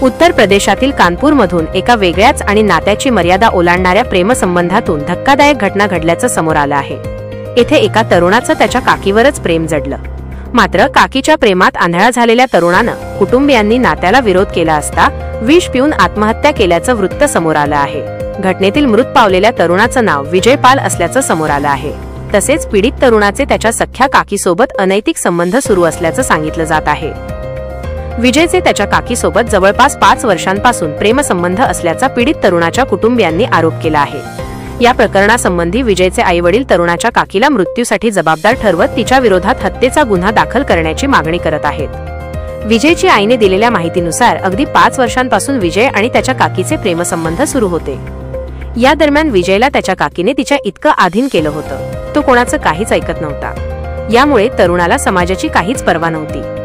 उत्तर प्रदेशातील कानपूरमधून एका वेगळ्याच आणि नात्याची मर्यादा ओलांडणाऱ्या प्रेमसंबंधातून धक्कादायक घटना घडल्याचं समोर आलं आहे। येथे एका तरुणाचं त्याच्या काकीवरच प्रेम जडलं। मात्र काकीच्या प्रेमात आंधळा झालेल्या तरुणानं कुटुंबियांनी नात्याला विरोध केला असता विष पिऊन आत्महत्या केल्याचं वृत्त समोर आलं आहे। घटनेतील मृत पावलेल्या तरुणाचं नाव विजय पाल असल्याचं समोर आलं आहे। तसेच पीडित तरुणाचे त्याच्या सख्ख्या काकीसोबत अनैतिक संबंध सुरू असल्याचं सांगितलं जात आहे। विजयचे त्याच्या काकीसोबत जवळपास 5 वर्षांपासून प्रेमसंबंध असल्याचा पीडित तरुणाच्या कुटुंबियांनी आरोप केला आहे। या प्रकरणासंबंधी विजयचे आईवडील तरुणाच्या काकीला मृत्यूसाठी जबाबदार ठरवत तिच्या विरोधात हत्येचा गुन्हा दाखल करण्याची मागणी करत आहेत। विजयची आईने दिलेल्या माहितीनुसार अगदी 5 वर्षांपासून विजय आणि त्याच्या काकीचे प्रेमसंबंध सुरू होते। या दरम्यान विजयला त्याच्या काकीने तिच्या इतकं अधीन केलं होतं, तो कोणाचं काहीच ऐकत नव्हता। यामुळे तरुणाला समाजाची काहीच पर्वा नव्हती।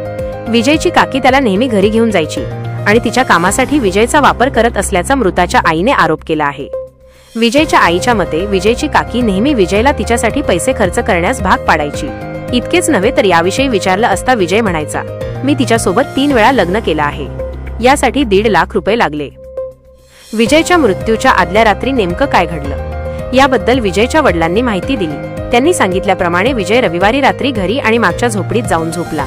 विजयची काकी त्याला नेहमी घरी घेऊन जायची आणि तिच्या कामासाठी विजयचा वापर करत असल्याचा मृताच्या आईने आरोप केला आहे। विजयच्या आईच्या मते विजयची काकी नेहमी विजयला तिच्यासाठी पैसे खर्च करण्यास भाग पाडायची। इतकेच नव्हे तर याविषयी विचारलं असता विजय म्हणायचा, मी तिच्यासोबत 3 वेळा लग्न केलं आहे, यासाठी 1.5 लाख रुपये लागले। विजयच्या मृत्यूच्या आदल्या रात्री नेमकं काय घडलं याबद्दल विजयच्या वडिलांनी माहिती दिली। त्यांनी सांगितल्याप्रमाणे विजय रविवारी रात्री घरी आणि मागच्या झोपडीत जाऊन झोपला।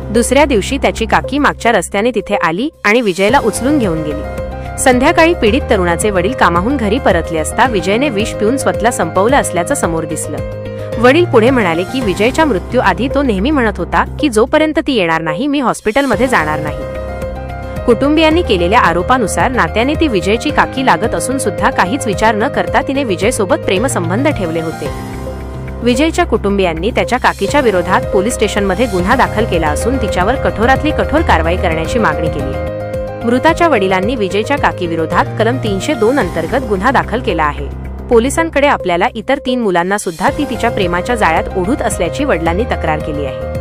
दुसऱ्या दिवशी त्याची काकी मागच्या रस्त्याने तिथे आली आणि विजयला उचलून घेऊन गेली। संध्याकाळी पीडित तरुणाचे वडील कामाहून घरी परतले असता विजयने विष पिऊन स्वतःला संपवलं असल्याचं समोर दिसलं। वडील पुढे म्हणाले की विजयच्या मृत्यूआधी तो नेहमी म्हणत होता की जोपर्यंत ती येणार नाही मी हॉस्पिटलमध्ये जाणार नाही। कुटुंबियांनी केलेल्या आरोपानुसार नात्याने ती विजयची काकी लागत असून सुद्धा काहीच विचार न करता तिने विजयसोबत प्रेमसंबंध ठेवले होते। विजयच्या कुटुंबियांनी त्याच्या काकीच्या विरोधात पोलीस स्टेशनमध्ये गुन्हा दाखल केला असून तिच्यावर कठोरातली कठोर कारवाई करण्याची मागणी केली। मृताच्या वडिलांनी विजयच्या काकीविरोधात कलम 302 अंतर्गत गुन्हा दाखल केला आहे। पोलिसांकडे आपल्याला इतर 3 मुलांना सुद्धा ती तिच्या प्रेमाच्या जाळ्यात ओढूत असल्याची वडिलांनी तक्रार केली आहे।